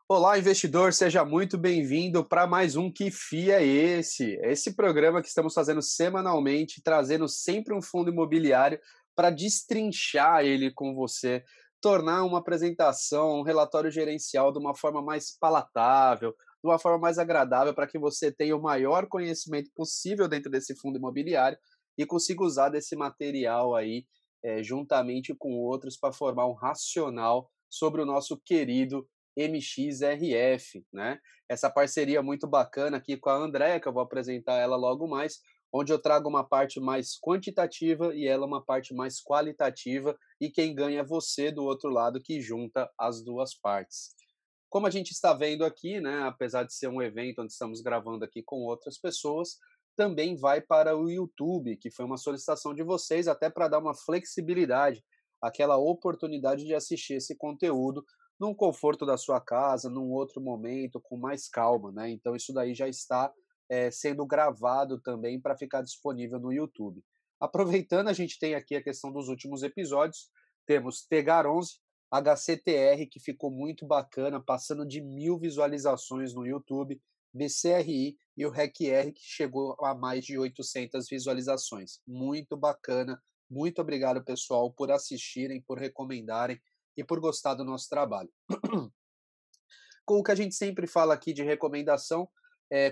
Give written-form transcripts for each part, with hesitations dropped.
Olá, investidor, seja muito bem-vindo para mais um Que FII é esse? Esse programa que estamos fazendo semanalmente, trazendo sempre um fundo imobiliário para destrinchar ele com você, tornar uma apresentação, um relatório gerencial de uma forma mais palatável, de uma forma mais agradável, para que você tenha o maior conhecimento possível dentro desse fundo imobiliário e consiga usar desse material aí, juntamente com outros, para formar um racional sobre o nosso querido MXRF, né? Essa parceria muito bacana aqui com a Andréa, que eu vou apresentar ela logo mais, onde eu trago uma parte mais quantitativa e ela uma parte mais qualitativa, e quem ganha é você do outro lado, que junta as duas partes. Como a gente está vendo aqui, né, apesar de ser um evento onde estamos gravando aqui com outras pessoas, também vai para o YouTube, que foi uma solicitação de vocês, até para dar uma flexibilidade, aquela oportunidade de assistir esse conteúdo num conforto da sua casa, num outro momento, com mais calma, né? Então isso daí já está sendo gravado também para ficar disponível no YouTube. Aproveitando, a gente tem aqui a questão dos últimos episódios. Temos Tegar 11, HCTR, que ficou muito bacana, passando de 1.000 visualizações no YouTube, BCRI e o RECR, que chegou a mais de 800 visualizações. Muito bacana. Muito obrigado, pessoal, por assistirem, por recomendarem e por gostar do nosso trabalho. Com o que a gente sempre fala aqui de recomendação,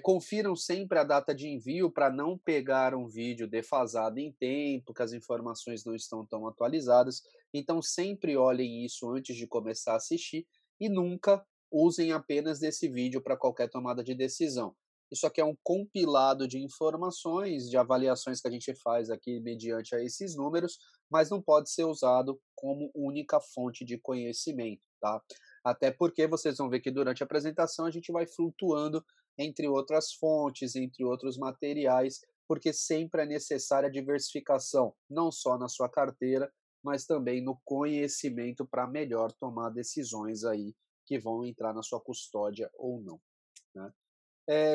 confiram sempre a data de envio para não pegar um vídeo defasado em tempo, que as informações não estão tão atualizadas. Então, sempre olhem isso antes de começar a assistir e nunca usem apenas desse vídeo para qualquer tomada de decisão. Isso aqui é um compilado de informações, de avaliações que a gente faz aqui mediante a esses números, mas não pode ser usado como única fonte de conhecimento, tá? Até porque vocês vão ver que durante a apresentação a gente vai flutuando entre outras fontes, entre outros materiais, porque sempre é necessária diversificação, não só na sua carteira, mas também no conhecimento para melhor tomar decisões aí que vão entrar na sua custódia ou não, né?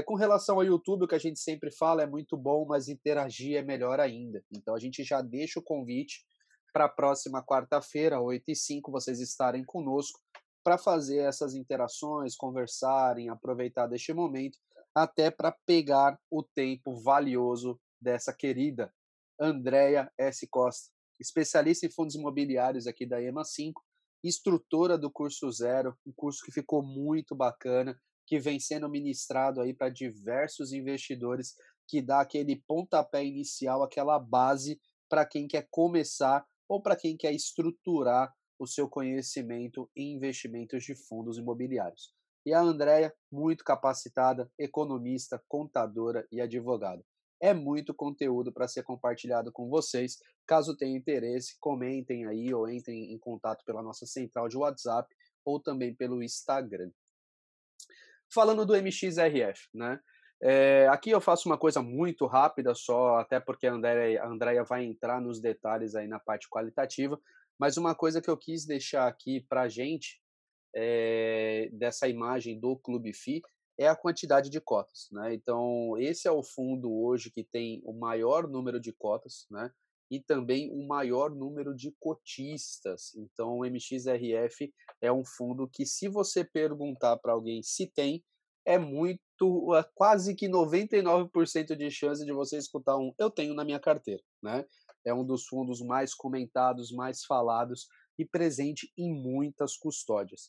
Com relação ao YouTube, o que a gente sempre fala é muito bom, mas interagir é melhor ainda. Então a gente já deixa o convite para a próxima quarta-feira, 8h05, vocês estarem conosco para fazer essas interações, conversarem, aproveitar deste momento, até para pegar o tempo valioso dessa querida Andréa S. Costa, especialista em fundos imobiliários aqui da EMA 5, instrutora do curso Zero, um curso que ficou muito bacana, que vem sendo ministrado aí para diversos investidores, que dá aquele pontapé inicial, aquela base para quem quer começar ou para quem quer estruturar o seu conhecimento em investimentos de fundos imobiliários. E a Andréa, muito capacitada, economista, contadora e advogada. É muito conteúdo para ser compartilhado com vocês. Caso tenham interesse, comentem aí ou entrem em contato pela nossa central de WhatsApp ou também pelo Instagram. Falando do MXRF, né? Aqui eu faço uma coisa muito rápida só, até porque a Andrea vai entrar nos detalhes aí na parte qualitativa, mas uma coisa que eu quis deixar aqui para a gente, dessa imagem do Clube FI, é a quantidade de cotas, né? Então, esse é o fundo hoje que tem o maior número de cotas, né? E também o maior número de cotistas. Então, o MXRF é um fundo que, se você perguntar para alguém se tem, quase que 99% de chance de você escutar um "eu tenho na minha carteira", né? É um dos fundos mais comentados, mais falados e presente em muitas custódias.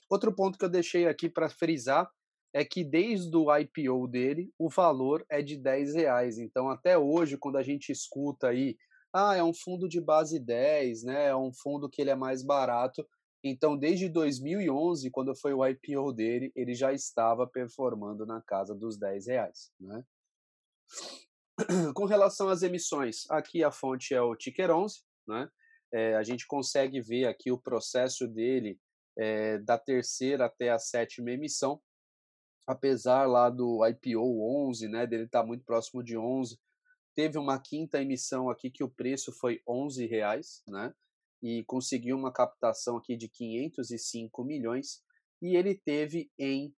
Outro ponto que eu deixei aqui para frisar é que desde o IPO dele, o valor é de R$ 10. Então, até hoje, quando a gente escuta aí, é um fundo de base 10, né? É um fundo que ele é mais barato. Então, desde 2011, quando foi o IPO dele, ele já estava performando na casa dos R$ 10, né? Com relação às emissões, aqui a fonte é o Ticker 11, né? A gente consegue ver aqui o processo dele, da terceira até a sétima emissão, apesar lá do IPO 11, né, dele estar muito próximo de 11, teve uma quinta emissão aqui que o preço foi R$ 11, né, e conseguiu uma captação aqui de 505 milhões, e ele teve em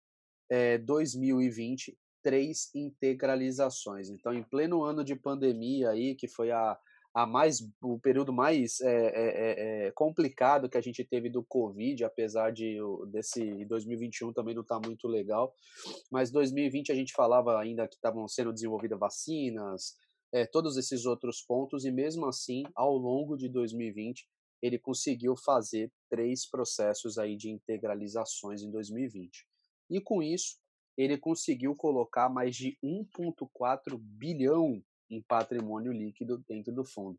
2020 3 integralizações. Então, em pleno ano de pandemia aí, que foi a o período mais complicado que a gente teve do Covid, apesar desse 2021 também não estar muito legal, mas 2020 a gente falava ainda que estavam sendo desenvolvidas vacinas, todos esses outros pontos, e mesmo assim, ao longo de 2020, ele conseguiu fazer 3 processos aí de integralizações em 2020. E com isso, ele conseguiu colocar mais de 1,4 bilhão em patrimônio líquido dentro do fundo.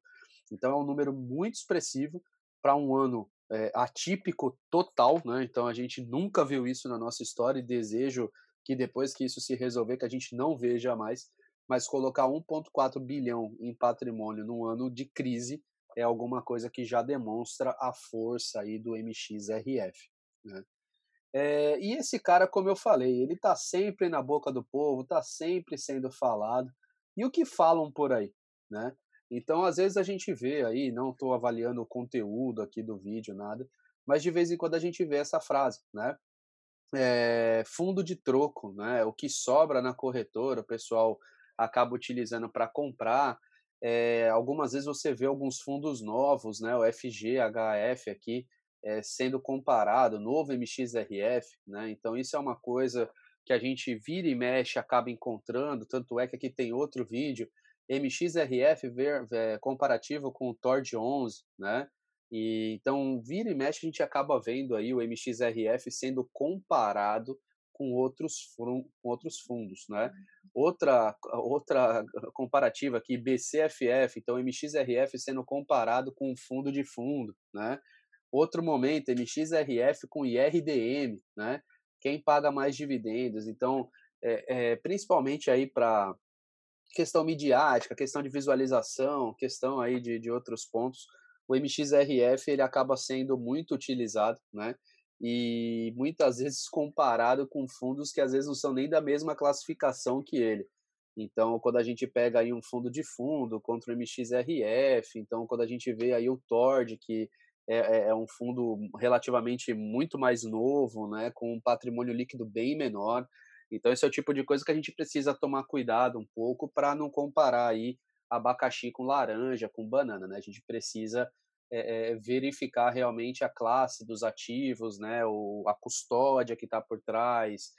Então é um número muito expressivo para um ano atípico total, né? Então a gente nunca viu isso na nossa história e desejo que depois que isso se resolver, que a gente não veja mais, mas colocar 1,4 bilhão em patrimônio num ano de crise é alguma coisa que já demonstra a força aí do MXRF, né? E esse cara, como eu falei, ele tá sempre na boca do povo, tá sempre sendo falado. E o que falam por aí, né? Então, às vezes a gente vê aí, não estou avaliando o conteúdo aqui do vídeo, nada, mas de vez em quando a gente vê essa frase, né? Fundo de troco, né? O que sobra na corretora, o pessoal acaba utilizando para comprar. Algumas vezes você vê alguns fundos novos, né? O FGHF aqui, sendo comparado, novo MXRF, né? Então isso é uma coisa que a gente vira e mexe, acaba encontrando, tanto é que aqui tem outro vídeo, MXRF comparativo com o TORD11, né? E então, vira e mexe, a gente acaba vendo aí o MXRF sendo comparado com outros fundos, né? Outra comparativa aqui, BCFF, então MXRF sendo comparado com um fundo, né? Outro momento, MXRF com IRDM, né? Quem paga mais dividendos? Então, principalmente aí para questão midiática, questão de visualização, questão aí de outros pontos, o MXRF ele acaba sendo muito utilizado, né? E muitas vezes comparado com fundos que às vezes não são nem da mesma classificação que ele. Então, quando a gente pega aí um fundo de fundo contra o MXRF, então quando a gente vê aí o TORD, que é um fundo relativamente muito mais novo, né, com um patrimônio líquido bem menor, então esse é o tipo de coisa que a gente precisa tomar cuidado um pouco para não comparar aí abacaxi com laranja, com banana, né? A gente precisa verificar realmente a classe dos ativos, né? A custódia que está por trás,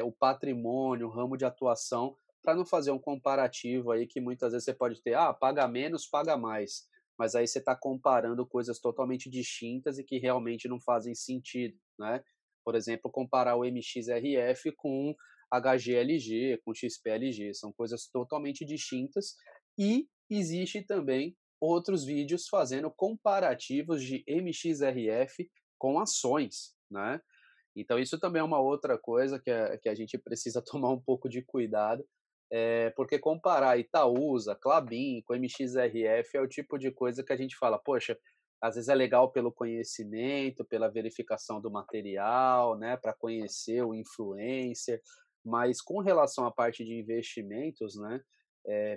o patrimônio, o ramo de atuação, para não fazer um comparativo aí que muitas vezes você pode ter, paga menos, paga mais. Mas aí você está comparando coisas totalmente distintas e que realmente não fazem sentido, né? Por exemplo, comparar o MXRF com HGLG, com XPLG, são coisas totalmente distintas e existe também outros vídeos fazendo comparativos de MXRF com ações, né? Então isso também é uma outra coisa que a gente precisa tomar um pouco de cuidado, porque comparar Itaúsa, Klabin com MXRF é o tipo de coisa que a gente fala, poxa, às vezes é legal pelo conhecimento, pela verificação do material, né, para conhecer o influencer, mas com relação à parte de investimentos, né,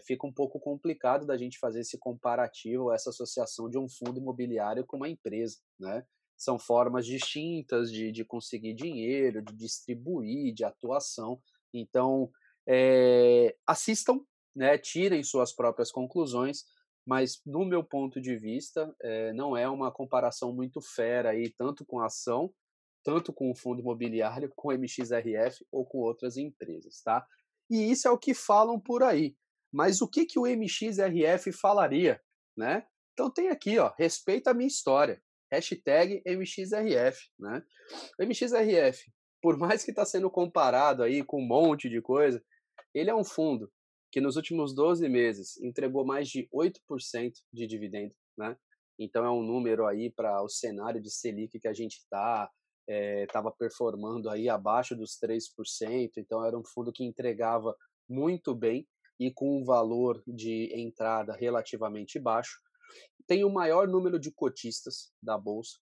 fica um pouco complicado da gente fazer esse comparativo, essa associação de um fundo imobiliário com uma empresa, né? São formas distintas de conseguir dinheiro, de distribuir, de atuação. Então, assistam, né, tirem suas próprias conclusões, mas no meu ponto de vista, não é uma comparação muito fera aí, tanto com a ação, tanto com o fundo imobiliário, com o MXRF ou com outras empresas, tá? E isso é o que falam por aí. Mas o que o MXRF falaria, né? Então tem aqui, ó, respeita a minha história. Hashtag MXRF, né? O MXRF, por mais que está sendo comparado aí com um monte de coisa, ele é um fundo que nos últimos 12 meses entregou mais de 8% de dividendo, né? Então é um número aí para o cenário de Selic que a gente estava performando aí abaixo dos 3%, então era um fundo que entregava muito bem e com um valor de entrada relativamente baixo. Tem o maior número de cotistas da Bolsa,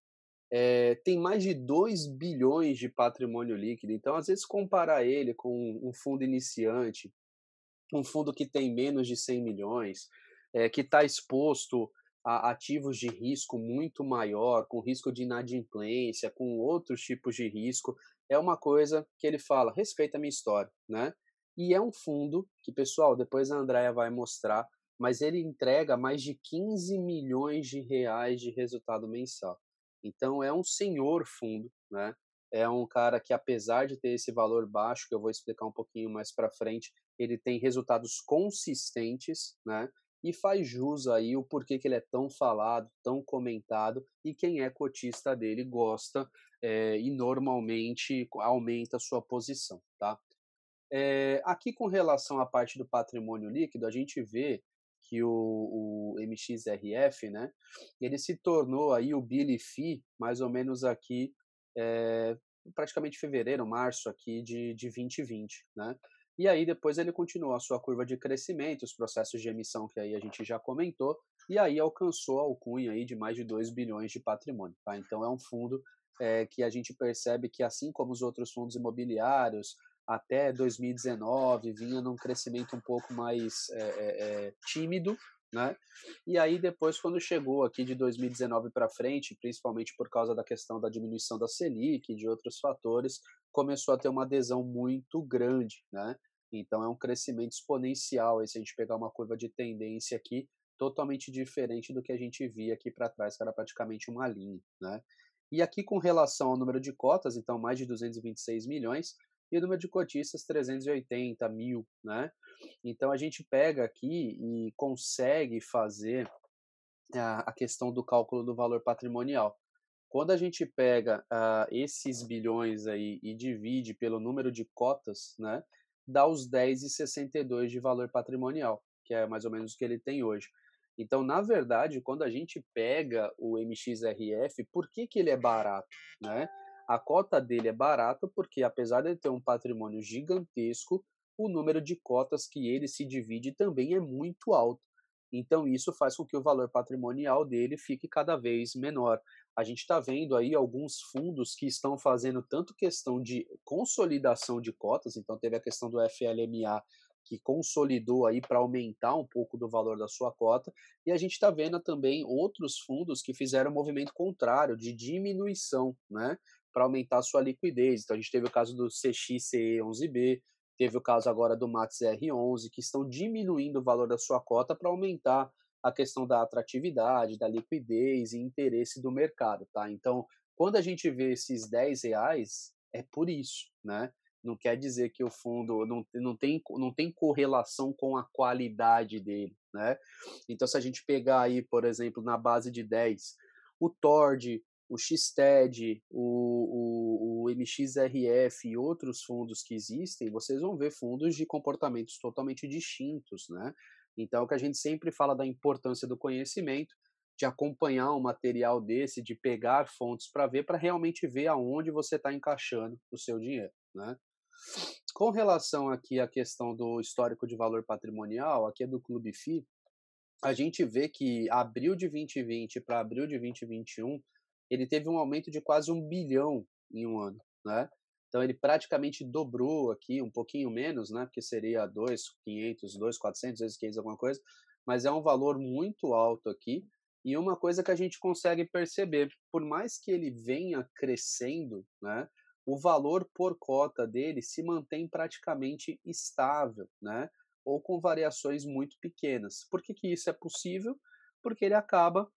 tem mais de 2 bilhões de patrimônio líquido, então às vezes comparar ele com um fundo iniciante, um fundo que tem menos de 100 milhões, que está exposto a ativos de risco muito maior, com risco de inadimplência, com outros tipos de risco, é uma coisa que ele fala, respeita a minha história, né? E é um fundo que, pessoal, depois a Andrea vai mostrar, mas ele entrega mais de 15 milhões de reais de resultado mensal. Então é um senhor fundo, né? É um cara que, apesar de ter esse valor baixo, que eu vou explicar um pouquinho mais para frente, ele tem resultados consistentes, né? E faz jus aí o porquê que ele é tão falado, tão comentado, e quem é cotista dele gosta, e normalmente aumenta a sua posição, tá? Aqui com relação à parte do patrimônio líquido, a gente vê que o MXRF, né, ele se tornou aí o Billy Fee, mais ou menos aqui, eh, praticamente fevereiro, março aqui de 2020, né. E aí depois ele continuou a sua curva de crescimento, os processos de emissão que aí a gente já comentou, e aí alcançou a alcunha aí de mais de 2 bilhões de patrimônio, tá. Então é um fundo, que a gente percebe que, assim como os outros fundos imobiliários, até 2019 vinha num crescimento um pouco mais tímido, né? E aí depois, quando chegou aqui de 2019 para frente, principalmente por causa da questão da diminuição da Selic e de outros fatores, começou a ter uma adesão muito grande, né? Então é um crescimento exponencial, aí se a gente pegar uma curva de tendência aqui, totalmente diferente do que a gente via aqui para trás, que era praticamente uma linha, né? E aqui com relação ao número de cotas, então mais de 226 milhões, e o número de cotistas 380 mil, né? Então a gente pega aqui e consegue fazer a questão do cálculo do valor patrimonial. Quando a gente pega esses bilhões aí e divide pelo número de cotas, né, dá os 10,62 de valor patrimonial, que é mais ou menos o que ele tem hoje. Então, na verdade, quando a gente pega o MXRF, por que que ele é barato, né? A cota dele é barata porque, apesar de ele ter um patrimônio gigantesco, o número de cotas que ele se divide também é muito alto. Então, isso faz com que o valor patrimonial dele fique cada vez menor. A gente está vendo aí alguns fundos que estão fazendo tanto questão de consolidação de cotas, então teve a questão do FLMA que consolidou aí para aumentar um pouco do valor da sua cota, e a gente está vendo também outros fundos que fizeram um movimento contrário, de diminuição, né, para aumentar a sua liquidez. Então a gente teve o caso do CXCE11B, teve o caso agora do Max R11, que estão diminuindo o valor da sua cota para aumentar a questão da atratividade, da liquidez e interesse do mercado, tá? Então, quando a gente vê esses R$ 10, é por isso, né? Não quer dizer que o fundo não tem correlação com a qualidade dele, né? Então, se a gente pegar aí, por exemplo, na base de 10, o TORD, o XTED, o MXRF e outros fundos que existem, vocês vão ver fundos de comportamentos totalmente distintos, né? Então, o que a gente sempre fala da importância do conhecimento, de acompanhar um material desse, de pegar fontes para ver, para realmente ver aonde você está encaixando o seu dinheiro, né? Com relação aqui à questão do histórico de valor patrimonial, aqui é do Clube FI, a gente vê que abril de 2020 para abril de 2021, ele teve um aumento de quase 1 bilhão em um ano, né? Então ele praticamente dobrou aqui, um pouquinho menos, né? Porque seria 2.500, 2.400, 2.500 alguma coisa, mas é um valor muito alto aqui. E uma coisa que a gente consegue perceber, por mais que ele venha crescendo, né? O valor por cota dele se mantém praticamente estável, né? Ou com variações muito pequenas. Por que que isso é possível? Porque ele acaba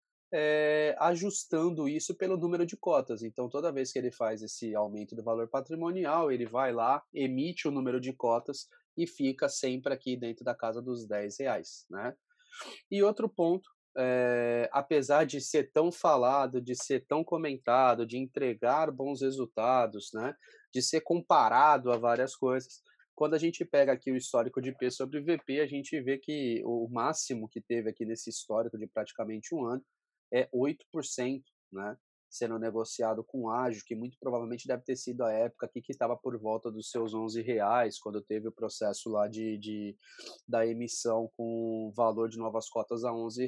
ajustando isso pelo número de cotas. Então, toda vez que ele faz esse aumento do valor patrimonial, ele vai lá, emite o número de cotas e fica sempre aqui dentro da casa dos R$ 10, né? E outro ponto, apesar de ser tão falado, de ser tão comentado, de entregar bons resultados, né, de ser comparado a várias coisas, quando a gente pega aqui o histórico de P sobre VP, a gente vê que o máximo que teve aqui nesse histórico de praticamente um ano é 8%, né, sendo negociado com ágio, que muito provavelmente deve ter sido a época aqui que estava por volta dos seus R$ 11, quando teve o processo lá da emissão com valor de novas cotas a R$ 11.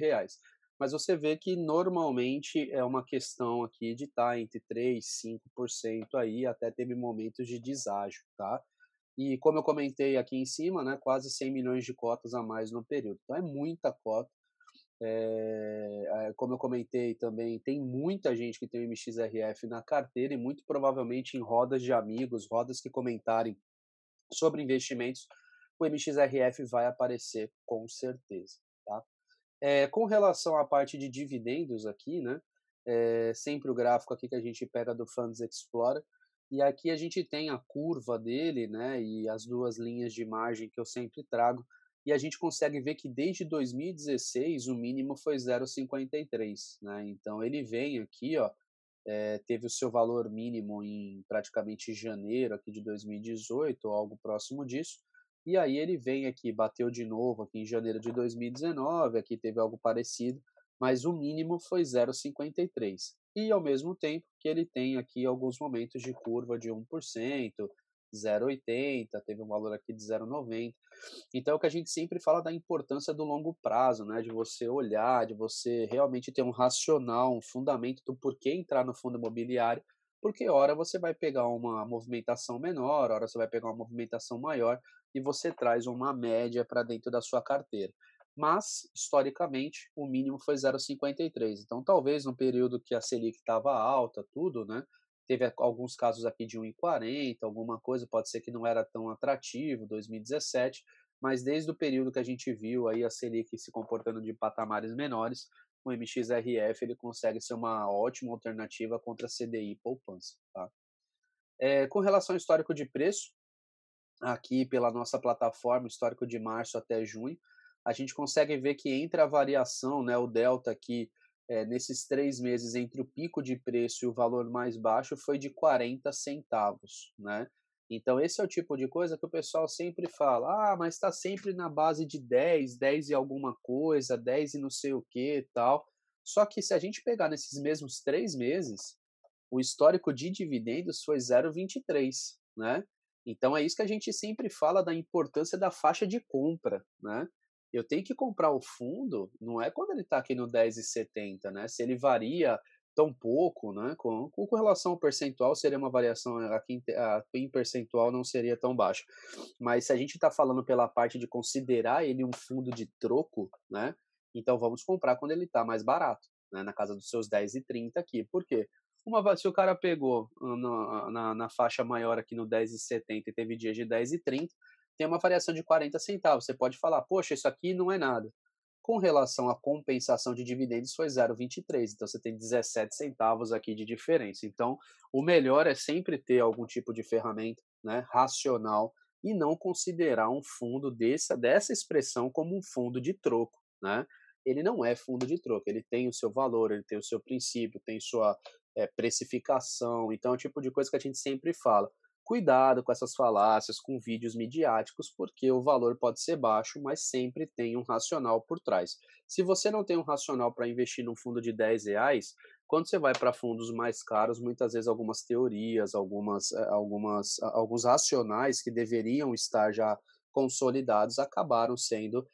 Mas você vê que normalmente é uma questão aqui de estar entre 3, 5% aí, até teve momentos de deságio, tá? E como eu comentei aqui em cima, né, quase 100 milhões de cotas a mais no período. Então é muita cota. Como eu comentei também, tem muita gente que tem o MXRF na carteira e muito provavelmente em rodas de amigos, rodas que comentarem sobre investimentos, o MXRF vai aparecer com certeza, tá? Com relação à parte de dividendos aqui, né, sempre o gráfico aqui que a gente pega do Funds Explorer, e aqui a gente tem a curva dele, né, e as 2 linhas de margem que eu sempre trago, e a gente consegue ver que desde 2016 o mínimo foi 0,53, né, então ele vem aqui, ó, teve o seu valor mínimo em praticamente janeiro aqui de 2018 ou algo próximo disso, e aí ele vem aqui, bateu de novo aqui em janeiro de 2019, aqui teve algo parecido, mas o mínimo foi 0,53. E ao mesmo tempo que ele tem aqui alguns momentos de curva de 1%, 0,80, teve um valor aqui de 0,90. Então, é o que a gente sempre fala da importância do longo prazo, né? De você olhar, de você realmente ter um racional, um fundamento do porquê entrar no fundo imobiliário, porque hora você vai pegar uma movimentação menor, hora você vai pegar uma movimentação maior e você traz uma média para dentro da sua carteira. Mas, historicamente, o mínimo foi 0,53. Então, talvez no período que a Selic estava alta, tudo, né? Teve alguns casos aqui de 1,40, alguma coisa, pode ser que não era tão atrativo, 2017, mas desde o período que a gente viu aí a Selic se comportando de patamares menores, o MXRF ele consegue ser uma ótima alternativa contra a CDI e poupança, tá? Com relação ao histórico de preço, aqui pela nossa plataforma, histórico de março até junho, a gente consegue ver que entre a variação, né, o delta aqui, nesses 3 meses entre o pico de preço e o valor mais baixo foi de 40 centavos, né. Então esse é o tipo de coisa que o pessoal sempre fala: "Ah, mas está sempre na base de 10, 10 e alguma coisa, 10 e não sei o que e tal". Só que se a gente pegar nesses mesmos 3 meses, o histórico de dividendos foi 0,23, né. Então é isso que a gente sempre fala da importância da faixa de compra, né. Eu tenho que comprar o fundo, não é quando ele está aqui no 10,70, né, se ele varia tão pouco, né, com relação ao percentual seria uma variação aqui em percentual não seria tão baixa. Mas se a gente está falando pela parte de considerar ele um fundo de troco, né, então vamos comprar quando ele está mais barato, né, na casa dos seus 10,30 aqui. Por quê? Se o cara pegou na faixa maior aqui no 10,70 e teve dias de 10,30, tem uma variação de 40 centavos. Você pode falar, poxa, isso aqui não é nada. Com relação à compensação de dividendos foi 0,23, então você tem 17 centavos aqui de diferença. Então, o melhor é sempre ter algum tipo de ferramenta, né, racional e não considerar um fundo dessa expressão como um fundo de troco, né? Ele não é fundo de troco, ele tem o seu valor, ele tem o seu princípio, tem sua precificação, então é o tipo de coisa que a gente sempre fala. Cuidado com essas falácias, com vídeos midiáticos, porque o valor pode ser baixo, mas sempre tem um racional por trás. Se você não tem um racional para investir num fundo de R$ 10, quando você vai para fundos mais caros, muitas vezes algumas teorias, alguns racionais que deveriam estar já consolidados acabaram sendo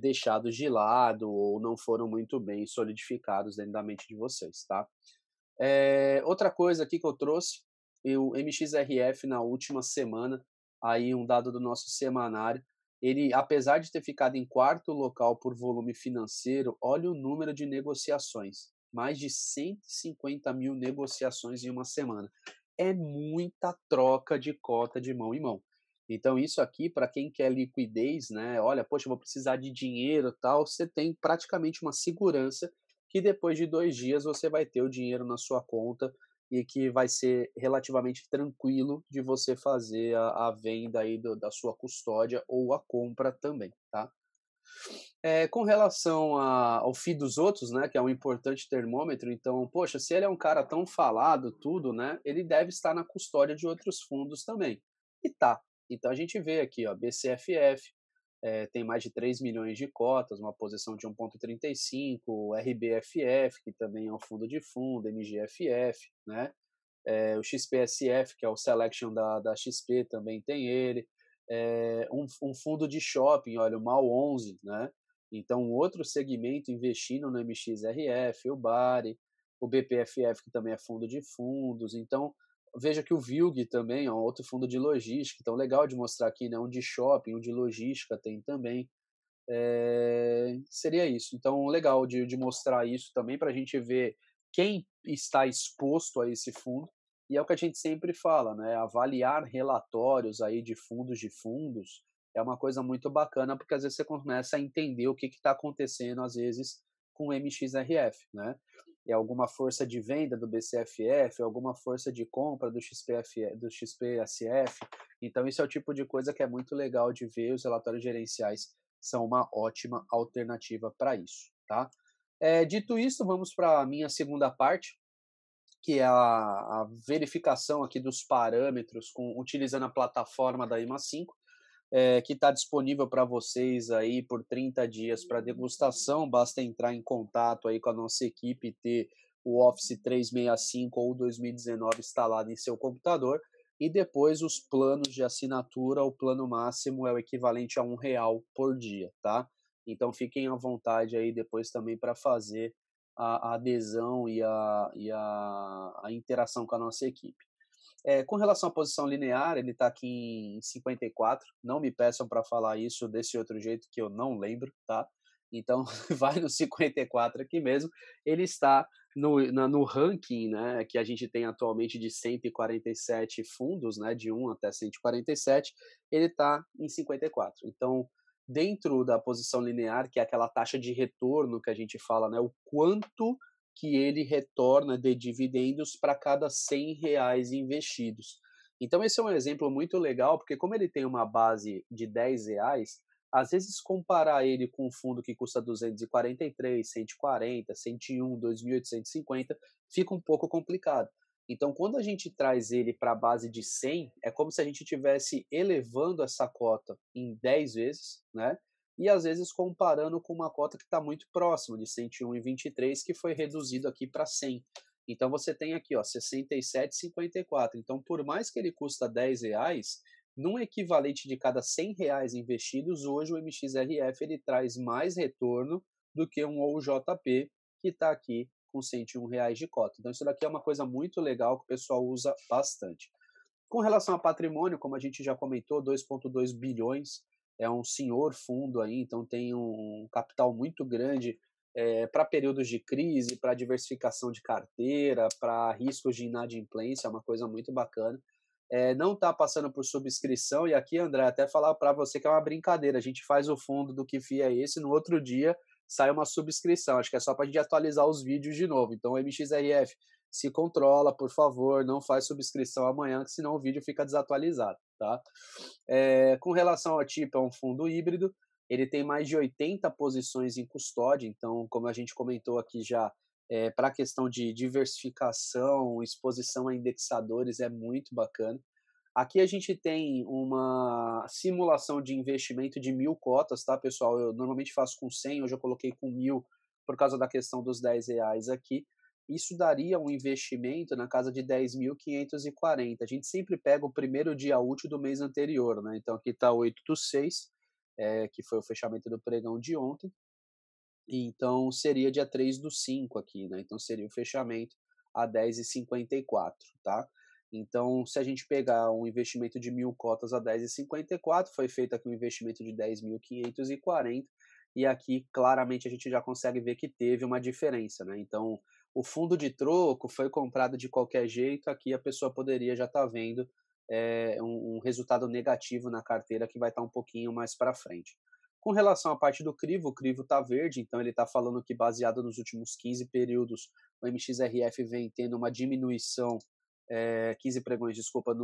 deixados de lado ou não foram muito bem solidificados dentro da mente de vocês, tá? Outra coisa aqui que eu trouxe, o MXRF na última semana, aí um dado do nosso semanário, ele, apesar de ter ficado em quarto local por volume financeiro, olha o número de negociações, mais de 150 mil negociações em uma semana. É muita troca de cota de mão em mão. Então isso aqui, para quem quer liquidez, né, olha, poxa, eu vou precisar de dinheiro tal, você tem praticamente uma segurança que depois de 2 dias você vai ter o dinheiro na sua conta e que vai ser relativamente tranquilo de você fazer a venda aí da sua custódia ou a compra também, tá? Com relação ao FII dos outros, né, que é um importante termômetro, então, poxa, se ele é um cara tão falado, tudo, né, ele deve estar na custódia de outros fundos também. E tá. Então a gente vê aqui, ó, BCFF, tem mais de 3 milhões de cotas, uma posição de 1,35, RBFF, que também é um fundo, MGFF, né? O XPSF, que é o Selection da XP, também tem ele. Um fundo de shopping, olha, o MAL11, né? Então, um outro segmento investindo no MXRF, o BARI, o BPFF, que também é fundo de fundos. Então, veja que o VILG também é um outro fundo de logística. Então, legal de mostrar aqui, né? Um de shopping, um de logística tem também. Seria isso. Então, legal de mostrar isso também para a gente ver quem está exposto a esse fundo. E é o que a gente sempre fala, né? Avaliar relatórios aí de fundos é uma coisa muito bacana, porque às vezes você começa a entender o que está acontecendo, às vezes, com o MXRF, né? É alguma força de venda do BCFF, alguma força de compra do do XPSF. Então, isso é o tipo de coisa que é muito legal de ver. Os relatórios gerenciais são uma ótima alternativa para isso, tá? Dito isso, vamos para a minha segunda parte, que é a verificação aqui dos parâmetros utilizando a plataforma da IMA5, que está disponível para vocês aí por 30 dias para degustação. Basta entrar em contato aí com a nossa equipe e ter o Office 365 ou 2019 instalado em seu computador. E depois os planos de assinatura, o plano máximo é o equivalente a R$ 1 por dia, tá? Então fiquem à vontade aí depois também para fazer a adesão e a interação com a nossa equipe. Com relação à posição linear, ele está aqui em 54. Não me peçam para falar isso desse outro jeito que eu não lembro, tá? Então, vai no 54 aqui mesmo. Ele está no ranking, né, que a gente tem atualmente de 147 fundos, né, de 1 até 147, ele está em 54. Então, dentro da posição linear, que é aquela taxa de retorno que a gente fala, né, o quanto que ele retorna de dividendos para cada R$ 100 investidos. Então esse é um exemplo muito legal, porque como ele tem uma base de R$ 10, às vezes comparar ele com um fundo que custa 243, 140, 101, 2.850, fica um pouco complicado. Então quando a gente traz ele para a base de 100, é como se a gente estivesse elevando essa cota em 10 vezes, né? E às vezes comparando com uma cota que está muito próxima, de 101,23, que foi reduzido aqui para 100. Então você tem aqui, ó, 67,54. Então, por mais que ele custa R$ 10, num equivalente de cada R$ 100 investidos, hoje o MXRF ele traz mais retorno do que um OJP, que está aqui com R$ 101 de cota. Então isso daqui é uma coisa muito legal que o pessoal usa bastante. Com relação a patrimônio, como a gente já comentou, 2,2 bilhões, é um senhor fundo aí, então tem um capital muito grande para períodos de crise, para diversificação de carteira, para riscos de inadimplência, é uma coisa muito bacana. Não está passando por subscrição, e aqui, André, até falar para você que é uma brincadeira, a gente faz o fundo do Que FII é Esse, no outro dia sai uma subscrição, acho que é só para a gente atualizar os vídeos de novo. Então, o MXRF, se controla, por favor, não faz subscrição amanhã, que senão o vídeo fica desatualizado, tá? Com relação ao tipo, é um fundo híbrido, ele tem mais de 80 posições em custódia, então, como a gente comentou aqui já, para a questão de diversificação, exposição a indexadores, é muito bacana. Aqui a gente tem uma simulação de investimento de 1.000 cotas, tá, pessoal? Eu normalmente faço com 100, hoje eu coloquei com 1.000 por causa da questão dos R$ 10 aqui. Isso daria um investimento na casa de 10.540. A gente sempre pega o primeiro dia útil do mês anterior, né? Então aqui está 8/6, que foi o fechamento do pregão de ontem. Então seria dia 3/5 aqui, né? Então seria o fechamento a 10,54, tá? Então, se a gente pegar um investimento de 1.000 cotas a 10,54, foi feito aqui um investimento de 10.540, e aqui claramente a gente já consegue ver que teve uma diferença, né? Então, o fundo de troco foi comprado de qualquer jeito, aqui a pessoa poderia já estar vendo um resultado negativo na carteira que vai estar um pouquinho mais para frente. Com relação à parte do crivo, o crivo está verde, então ele está falando que baseado nos últimos 15 períodos, o MXRF vem tendo uma diminuição 15 pregões, desculpa,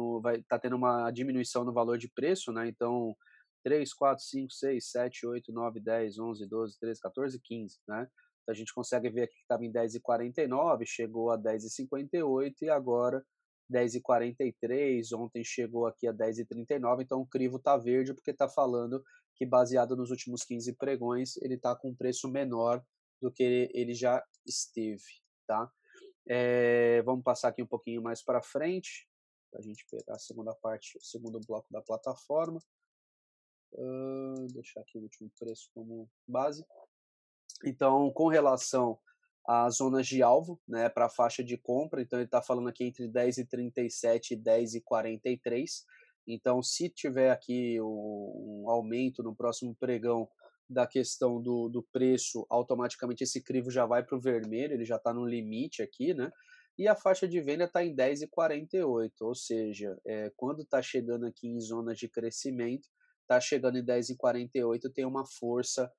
tá tendo uma diminuição no valor de preço, né? Então, 3, 4, 5, 6, 7, 8, 9, 10, 11, 12, 13, 14, 15, né? Então, a gente consegue ver aqui que estava em 10,49, chegou a 10,58 e agora 10,43. Ontem chegou aqui a 10,39. Então, o crivo está verde porque está falando que, baseado nos últimos 15 pregões, ele está com um preço menor do que ele já esteve, tá? Vamos passar aqui um pouquinho mais para frente, para a gente pegar a segunda parte, o segundo bloco da plataforma. Deixar aqui o último preço como base. Então, com relação às zonas de alvo, né, para a faixa de compra, então ele está falando aqui entre 10,37 e 10,43. Então, se tiver aqui um aumento no próximo pregão da questão do preço, automaticamente esse crivo já vai para o vermelho, ele já está no limite aqui, né? E a faixa de venda está em 10,48, ou seja, quando está chegando aqui em zonas de crescimento, está chegando em 10,48, tem uma força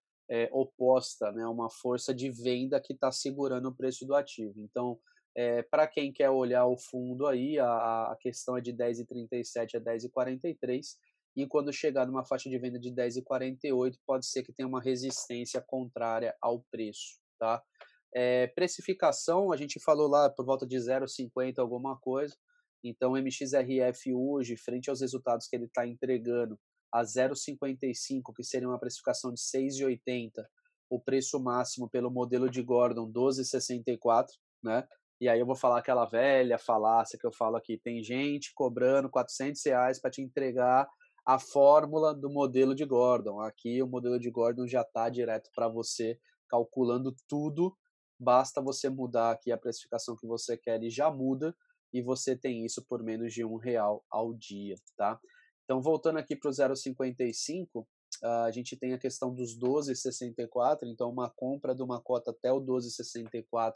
oposta, né, uma força de venda que está segurando o preço do ativo. Então, para quem quer olhar o fundo aí, a questão é de 10,37 a 10,43, e quando chegar numa faixa de venda de 10,48, pode ser que tenha uma resistência contrária ao preço, tá? Precificação, a gente falou lá por volta de 0,50 alguma coisa, então o MXRF hoje, frente aos resultados que ele está entregando, a 0,55, que seria uma precificação de 6,80, o preço máximo pelo modelo de Gordon 12,64, né? E aí eu vou falar aquela velha falácia que eu falo aqui, tem gente cobrando R$ 400 para te entregar a fórmula do modelo de Gordon. Aqui o modelo de Gordon já está direto para você, calculando tudo, basta você mudar aqui a precificação que você quer e já muda, e você tem isso por menos de R$ 1 ao dia, tá? Então, voltando aqui para o 0,55, a gente tem a questão dos 12,64, então uma compra de uma cota até o 12,64,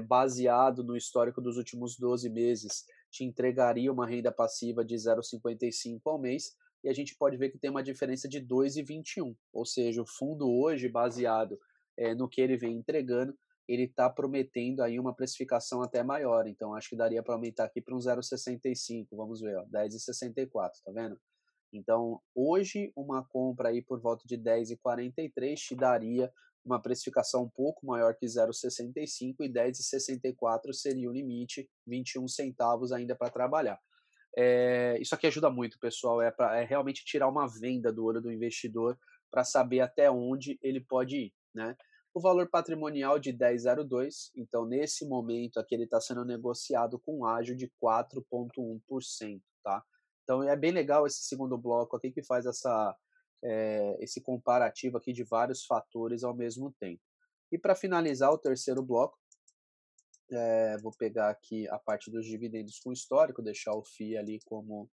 baseado no histórico dos últimos 12 meses, te entregaria uma renda passiva de 0,55 ao mês, e a gente pode ver que tem uma diferença de 2,21, ou seja, o fundo hoje, baseado no que ele vem entregando, ele está prometendo aí uma precificação até maior, então acho que daria para aumentar aqui para um 0,65, vamos ver, ó, 10,64, tá vendo? Então, hoje, uma compra aí por volta de 10,43 te daria uma precificação um pouco maior que 0,65, e 10,64 seria o limite, 21 centavos ainda para trabalhar. Isso aqui ajuda muito, pessoal, é realmente tirar uma venda do olho do investidor para saber até onde ele pode ir, né? O valor patrimonial de 10,02, então nesse momento aqui ele está sendo negociado com ágio de 4,1%, tá? Então é bem legal esse segundo bloco aqui que faz esse comparativo aqui de vários fatores ao mesmo tempo. E para finalizar o terceiro bloco, vou pegar aqui a parte dos dividendos com histórico, deixar o FII ali como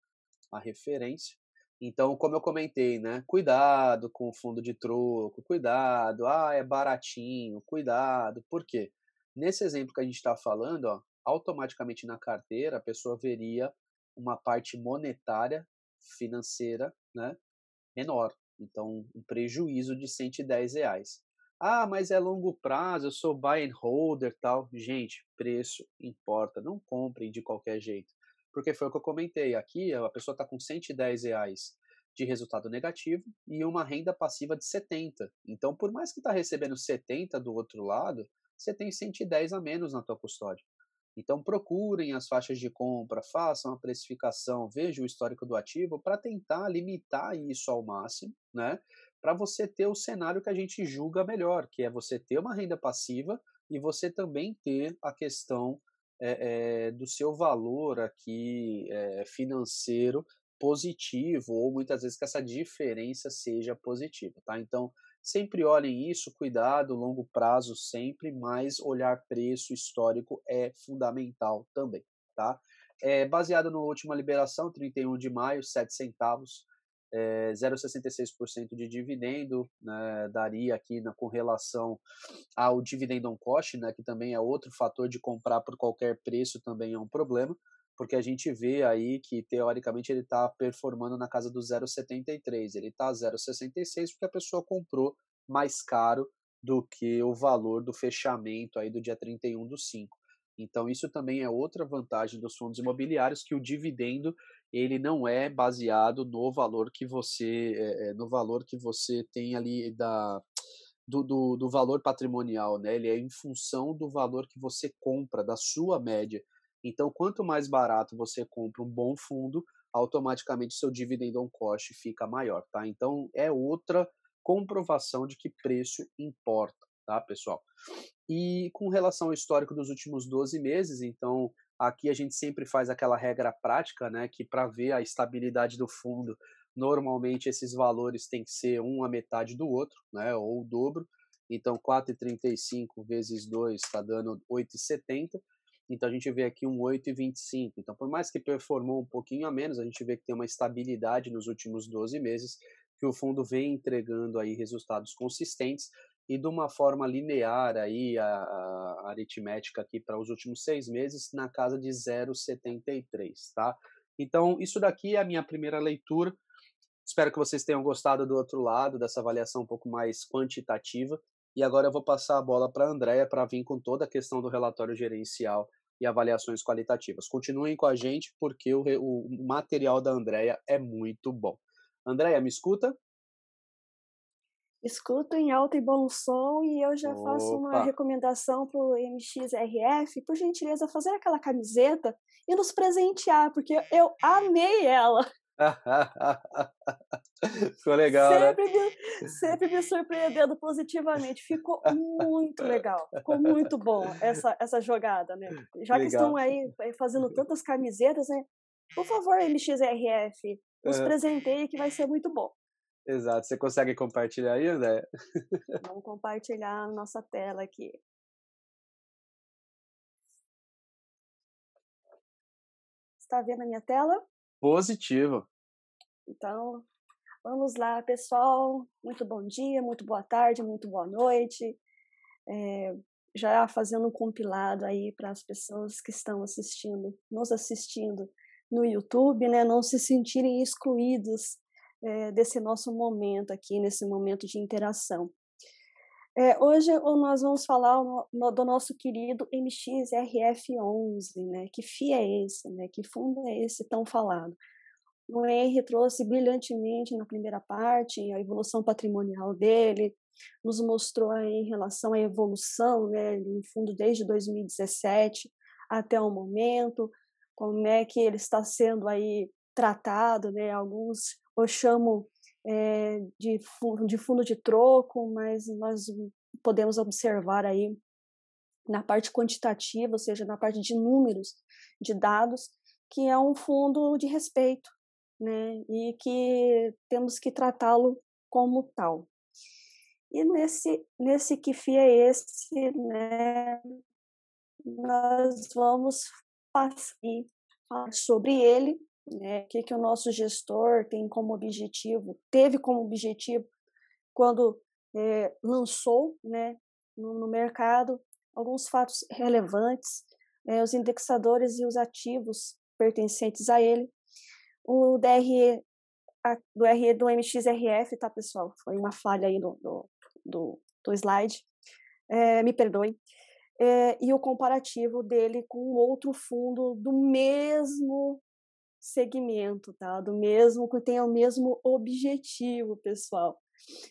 a referência. Então, como eu comentei, né, cuidado com o fundo de troco, cuidado, é baratinho, cuidado. Por quê? Nesse exemplo que a gente está falando, ó, automaticamente na carteira a pessoa veria uma parte monetária, financeira, né, menor. Então, um prejuízo de R$ 110. Ah, mas é longo prazo, eu sou buy and holder, tal. Gente, preço importa, não comprem de qualquer jeito. Porque foi o que eu comentei, aqui a pessoa está com R$ 110 de resultado negativo e uma renda passiva de 70. Então, por mais que está recebendo 70 do outro lado, você tem 110 a menos na tua custódia. Então procurem as faixas de compra, façam a precificação, vejam o histórico do ativo para tentar limitar isso ao máximo, né? Para você ter o cenário que a gente julga melhor, que é você ter uma renda passiva e você também ter a questão do seu valor aqui financeiro positivo, ou muitas vezes que essa diferença seja positiva, tá? Então, sempre olhem isso, cuidado, longo prazo sempre, mas olhar preço histórico é fundamental também, tá? Baseado na última liberação, 31 de maio, 7 centavos, 0,66% de dividendo, né, daria aqui com relação ao dividend on cost, né, que também é outro fator de comprar por qualquer preço, também é um problema, porque a gente vê aí que, teoricamente, ele está performando na casa do 0,73. Ele está 0,66 porque a pessoa comprou mais caro do que o valor do fechamento aí do dia 31/5. Então, isso também é outra vantagem dos fundos imobiliários, que o dividendo ele não é baseado no valor que você, no valor que você tem ali do valor patrimonial, né? Ele é em função do valor que você compra, da sua média. Então, quanto mais barato você compra um bom fundo, automaticamente seu dividend on cost fica maior, tá? Então, é outra comprovação de que preço importa, tá, pessoal? E com relação ao histórico dos últimos 12 meses, então, aqui a gente sempre faz aquela regra prática, né, que para ver a estabilidade do fundo, normalmente esses valores têm que ser um a metade do outro, né, ou o dobro. Então, 4,35 vezes 2 está dando 8,70. Então, a gente vê aqui um 8,25. Então, por mais que performou um pouquinho a menos, a gente vê que tem uma estabilidade nos últimos 12 meses, que o fundo vem entregando aí resultados consistentes e de uma forma linear aí a aritmética aqui para os últimos 6 meses na casa de 0,73, tá? Então, isso daqui é a minha primeira leitura. Espero que vocês tenham gostado do outro lado, dessa avaliação um pouco mais quantitativa. E agora eu vou passar a bola para a Andrea para vir com toda a questão do relatório gerencial e avaliações qualitativas. Continuem com a gente, porque o material da Andrea é muito bom. Andrea, me escuta? Escuto em alto e bom som e eu já faço uma Opa! recomendação para o MXRF, por gentileza, fazer aquela camiseta e nos presentear, porque eu amei ela. Ficou legal, né? Sempre me, sempre me surpreendendo positivamente. Ficou muito legal, ficou muito bom essa jogada, né? Já que estão Legal. aí fazendo tantas camisetas, né? Por favor, MXRF, nos Aham, presenteie que vai ser muito bom. exato. Você consegue compartilhar aí, Andrea? Vamos compartilhar a nossa tela aqui. Está vendo a minha tela? Positivo. Então, vamos lá, pessoal. Muito bom dia, muito boa tarde, muito boa noite. Já fazendo um compilado aí para as pessoas que estão assistindo, nos assistindo no YouTube, né, não se sentirem excluídos desse nosso momento aqui, nesse momento de interação. Hoje nós vamos falar do nosso querido MXRF11, né? Que FII é esse, né? Que fundo é esse tão falado? O Henry trouxe brilhantemente na primeira parte a evolução patrimonial dele, nos mostrou aí em relação à evolução, né, no fundo desde 2017 até o momento, como é que ele está sendo aí tratado, né, alguns eu chamo de fundo de troco, mas nós podemos observar aí na parte quantitativa, ou seja, na parte de números, de dados, que é um fundo de respeito, né? E que temos que tratá-lo como tal. E nesse que FII é esse, né? Nós vamos falar sobre ele, né? O que o nosso gestor tem como objetivo, teve como objetivo quando lançou, né? No mercado alguns fatos relevantes, os indexadores e os ativos pertencentes a ele, o DRE do RE do MXRF, tá, pessoal? Foi uma falha aí do slide, me perdoem. E o comparativo dele com outro fundo do mesmo segmento, tá? Do mesmo, que tem o mesmo objetivo, pessoal.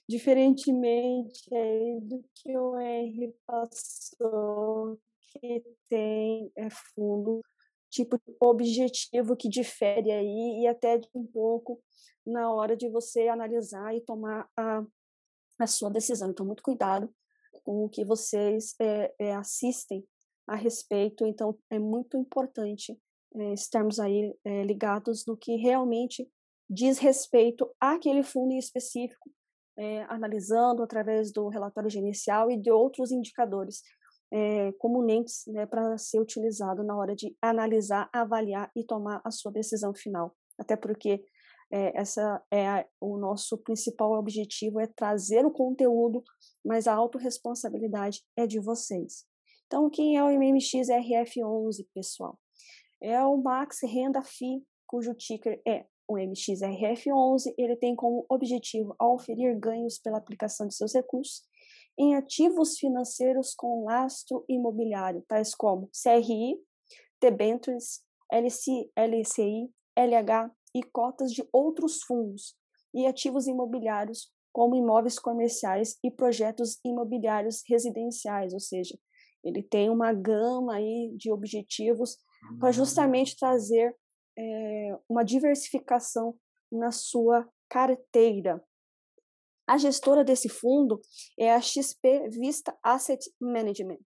Diferentemente aí do que o R passou, que tem fundo tipo de objetivo que difere aí e até de um pouco na hora de você analisar e tomar a sua decisão. Então, muito cuidado com o que vocês assistem a respeito. Então, é muito importante estarmos aí ligados no que realmente diz respeito àquele fundo em específico, analisando através do relatório gerencial e de outros indicadores comumente, né, para ser utilizado na hora de analisar, avaliar e tomar a sua decisão final. Até porque o nosso principal objetivo é trazer o conteúdo, mas a autorresponsabilidade é de vocês. Então, quem é o MXRF11, pessoal? É o Max Renda FI, cujo ticker é o MXRF11. Ele tem como objetivo oferir ganhos pela aplicação de seus recursos em ativos financeiros com lastro imobiliário, tais como CRI, debêntures, LCI, LH e cotas de outros fundos, e ativos imobiliários como imóveis comerciais e projetos imobiliários residenciais, ou seja, ele tem uma gama aí de objetivos para justamente trazer uma diversificação na sua carteira. A gestora desse fundo é a XP Vista Asset Management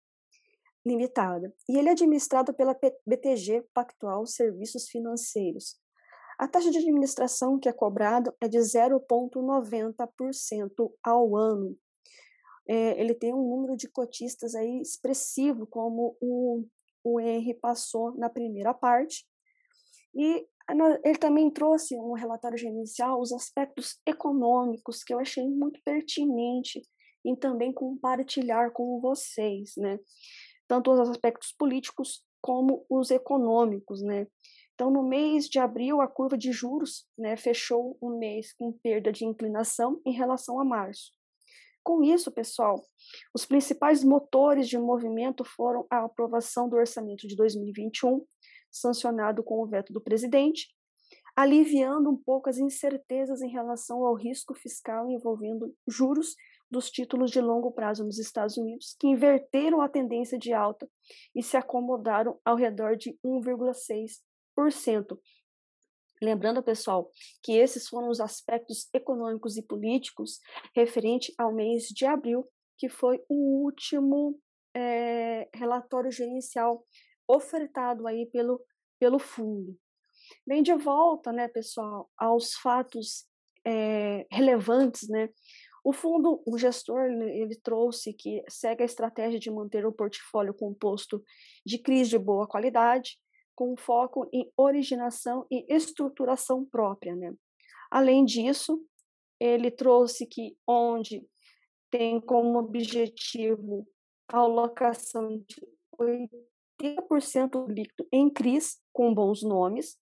Limitada, e ele é administrado pela BTG Pactual Serviços Financeiros. A taxa de administração que é cobrada é de 0,90% ao ano. Ele tem um número de cotistas aí expressivo, como o Henry passou na primeira parte, e ele também trouxe um relatório gerencial, os aspectos econômicos, que eu achei muito pertinente em também compartilhar com vocês, né? Tanto os aspectos políticos como os econômicos, né? Então, no mês de abril, a curva de juros, né, fechou o mês com perda de inclinação em relação a março. Com isso, pessoal, os principais motores de movimento foram a aprovação do orçamento de 2021, sancionado com o veto do presidente, aliviando um pouco as incertezas em relação ao risco fiscal envolvendo juros dos títulos de longo prazo nos Estados Unidos, que inverteram a tendência de alta e se acomodaram ao redor de 1,6%. Lembrando, pessoal, que esses foram os aspectos econômicos e políticos referente ao mês de abril, que foi o último relatório gerencial ofertado aí pelo fundo. Bem, de volta, né, pessoal, aos fatos relevantes, né? O fundo, o gestor, ele trouxe que segue a estratégia de manter o portfólio composto de CRIs de boa qualidade, com foco em originação e estruturação própria, né? Além disso, ele trouxe que onde tem como objetivo a alocação de 80% líquido em CRIs com bons nomes,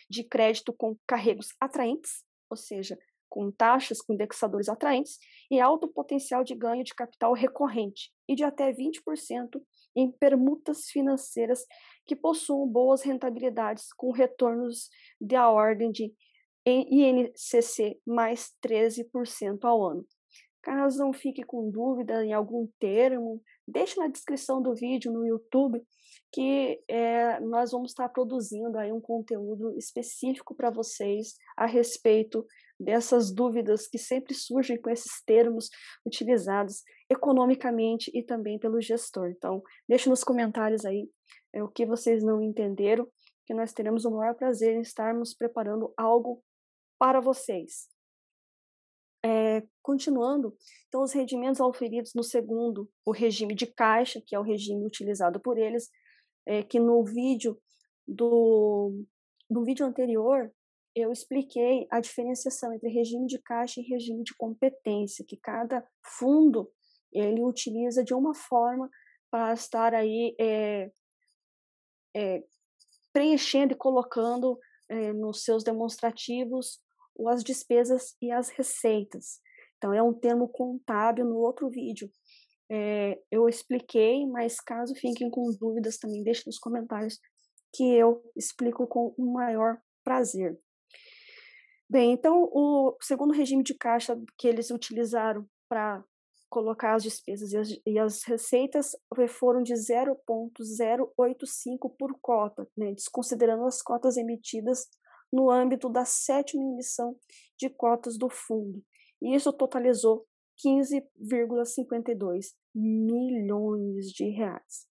de crédito com carregos atraentes, ou seja, com taxas com indexadores atraentes, e alto potencial de ganho de capital recorrente, e de até 20% em permutas financeiras que possuam boas rentabilidades, com retornos da ordem de INCC mais 13% ao ano. Caso não fique com dúvida em algum termo, deixe na descrição do vídeo no YouTube que nós vamos estar produzindo aí um conteúdo específico para vocês a respeito dessas dúvidas que sempre surgem com esses termos utilizados economicamente e também pelo gestor. Então, deixe nos comentários aí o que vocês não entenderam, que nós teremos o maior prazer em estarmos preparando algo para vocês. Continuando, então os rendimentos auferidos no segundo, o regime de caixa, que é o regime utilizado por eles, que no vídeo anterior eu expliquei a diferenciação entre regime de caixa e regime de competência, que cada fundo ele utiliza de uma forma para estar aí preenchendo e colocando nos seus demonstrativos as despesas e as receitas. Então, é um termo contábil. No outro vídeo eu expliquei, mas caso fiquem com dúvidas também, deixe nos comentários que eu explico com o maior prazer. Bem, então, o segundo regime de caixa que eles utilizaram para colocar as despesas e as receitas foram de 0,085 por cota, né, desconsiderando as cotas emitidas no âmbito da 7ª emissão de cotas do fundo. E isso totalizou 15,52 milhões de reais.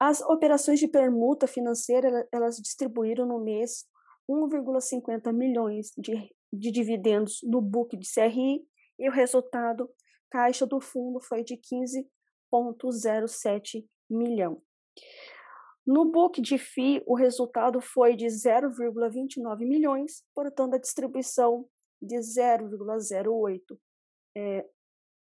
As operações de permuta financeira, elas distribuíram no mês 1,50 milhões de dividendos no book de CRI, e o resultado caixa do fundo foi de 15,07 milhão. No book de FII, o resultado foi de 0,29 milhões, portanto, a distribuição de 0,08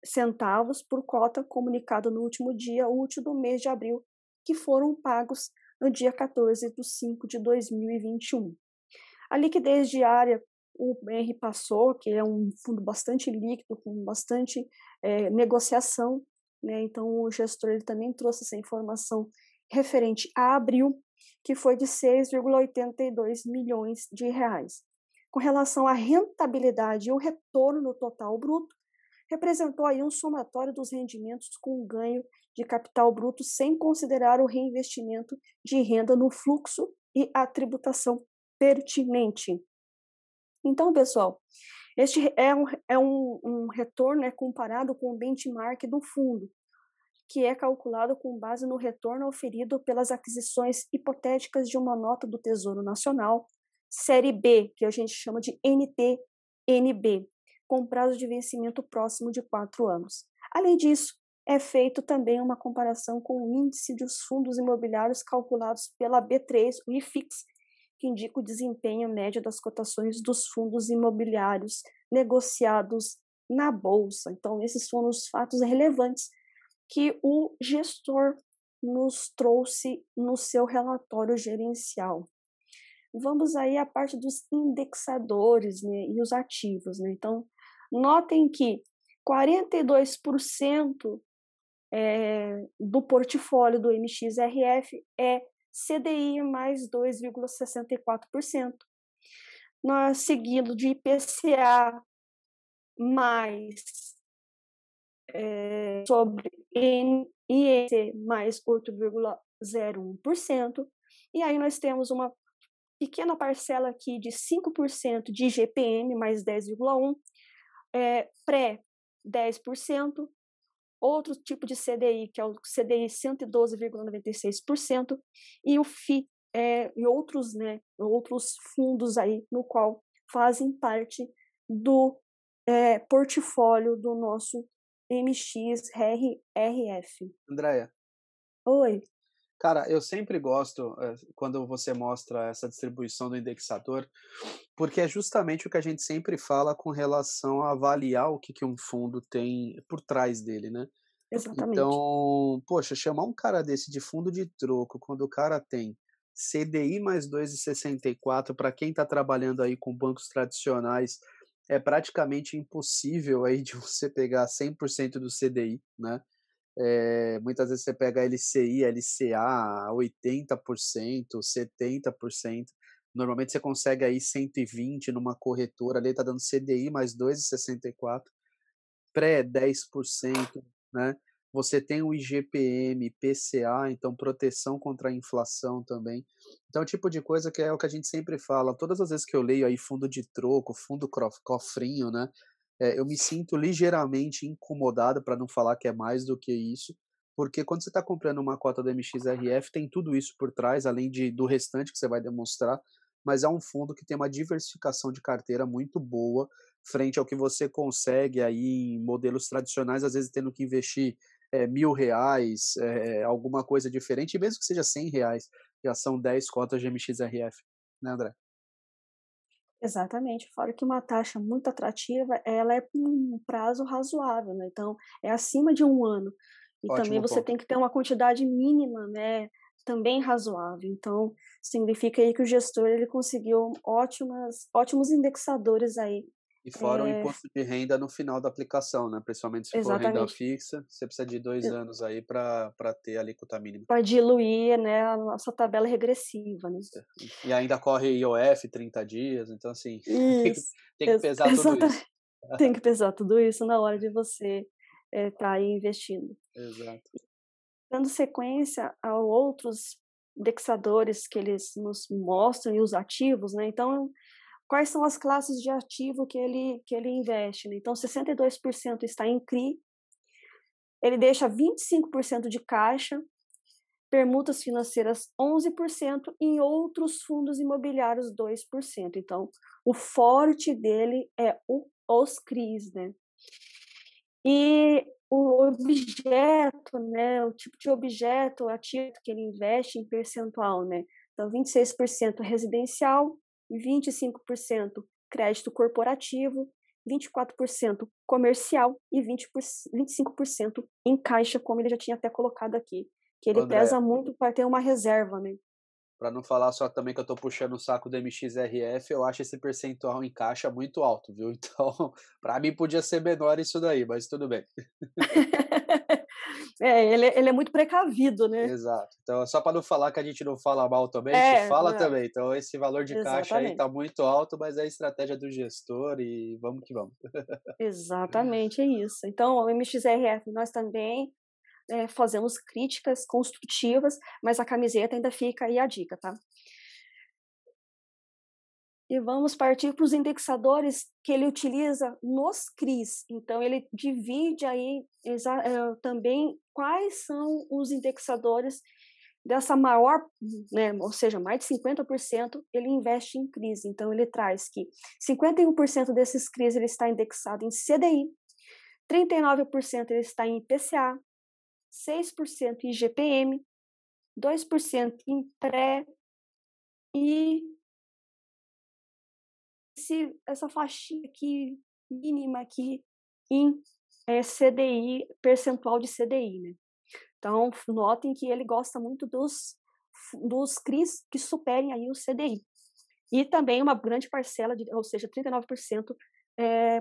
centavos por cota comunicado no último dia útil do mês de abril, que foram pagos no dia 14/5/2021. A liquidez diária, o BR passou, que é um fundo bastante líquido, com bastante negociação, né? Então o gestor ele também trouxe essa informação referente a abril, que foi de 6,82 milhões de reais. Com relação à rentabilidade e o retorno no total bruto, representou aí um somatório dos rendimentos com ganho de capital bruto sem considerar o reinvestimento de renda no fluxo e a tributação pertinente. Então, pessoal, este é um retorno comparado com o benchmark do fundo, que é calculado com base no retorno oferido pelas aquisições hipotéticas de uma nota do Tesouro Nacional, série B, que a gente chama de NTNB, com prazo de vencimento próximo de 4 anos. Além disso, é feito também uma comparação com o índice dos fundos imobiliários calculados pela B3, o IFIX, que indica o desempenho médio das cotações dos fundos imobiliários negociados na Bolsa. Então, esses foram os fatos relevantes que o gestor nos trouxe no seu relatório gerencial. vamos aí à parte dos indexadores, né, e os ativos, né. Então, notem que 42% do portfólio do MXRF é CDI mais 2,64%, seguido de IPCA mais sobre NIEC mais 8,01%, e aí nós temos uma pequena parcela aqui de 5% de IGPM mais 10,1%, pré 10%, outro tipo de CDI, que é o CDI 112,96%, e o FI, e outros, né, outros fundos aí, no qual fazem parte do portfólio do nosso MXRF. Andréia, Oi. cara, eu sempre gosto quando você mostra essa distribuição do indexador, porque é justamente o que a gente sempre fala com relação a avaliar o que, que um fundo tem por trás dele, né? Exatamente. Então, poxa, chamar um cara desse de fundo de troco, quando o cara tem CDI mais 2,64, para quem está trabalhando aí com bancos tradicionais, é praticamente impossível aí de você pegar 100% do CDI, né? Muitas vezes você pega LCI, LCA, 80%, 70%. Normalmente você consegue aí 120 numa corretora, ali está dando CDI mais 2,64, pré 10%, né? Você tem o IGPM, PCA, então proteção contra a inflação também. Então, o tipo de coisa que é o que a gente sempre fala. Todas as vezes que eu leio aí fundo de troco, fundo cofrinho, né? Eu me sinto ligeiramente incomodado, para não falar que é mais do que isso, porque quando você está comprando uma cota do MXRF, tem tudo isso por trás, além do restante que você vai demonstrar, mas é um fundo que tem uma diversificação de carteira muito boa, frente ao que você consegue aí em modelos tradicionais, às vezes tendo que investir R$ 1.000, alguma coisa diferente, e mesmo que seja R$ 100, já são 10 cotas de MXRF, né, André? Exatamente, fora que uma taxa muito atrativa, ela é por um prazo razoável, né, então é acima de 1 ano. E também Ótimo você ponto. tem que ter uma quantidade mínima, né, também razoável. Então, significa aí que o gestor ele conseguiu ótimos indexadores aí. E fora o É, imposto de renda no final da aplicação, né, principalmente se for renda exatamente. fixa, você precisa de 2 anos aí para ter a alíquota mínima. Para diluir, né, a nossa tabela regressiva, né. E ainda corre IOF 30 dias, então assim, tem que Isso, tem que pesar tudo isso. exatamente. Tem que pesar tudo isso na hora de você, estar aí investindo. Exato. Dando sequência a outros indexadores que eles nos mostram e os ativos, né, então, quais são as classes de ativo que ele investe, né, então 62% está em CRI, ele deixa 25% de caixa, permutas financeiras 11% e em outros fundos imobiliários 2%. Então, o forte dele é os CRIs, né. E o objeto, né, o tipo de objeto, ativo que ele investe em percentual, né. Então 26% residencial, 25% crédito corporativo, 24% comercial e 25% em caixa, como ele já tinha até colocado aqui, que Ô ele Andréia, preza muito para ter uma reserva, né. para não falar só também que eu tô puxando o saco do MXRF, eu acho esse percentual em caixa muito alto, viu. Então, para mim podia ser menor isso daí, mas tudo bem. Ele é muito precavido, né. Exato. Então, é só para não falar que a gente não fala mal também, a gente É, fala não, também. Então, esse valor de caixa aí exatamente. tá muito alto, mas é a estratégia do gestor e vamos que vamos. Exatamente, é isso. Então, o MXRF nós também, fazemos críticas construtivas, mas a camiseta ainda fica aí a dica, tá. E vamos partir para os indexadores que ele utiliza nos CRIs. Então ele divide aí também quais são os indexadores dessa maior, né, ou seja, mais de 50% ele investe em CRIs. Então ele traz que 51% desses CRIs ele está indexado em CDI, 39% ele está em IPCA, 6% em IGPM, 2% em pré e essa faixinha aqui, mínima aqui, em CDI, percentual de CDI, né. Então, notem que ele gosta muito dos CRIs que superem aí o CDI. e também uma grande parcela, ou seja, 39%,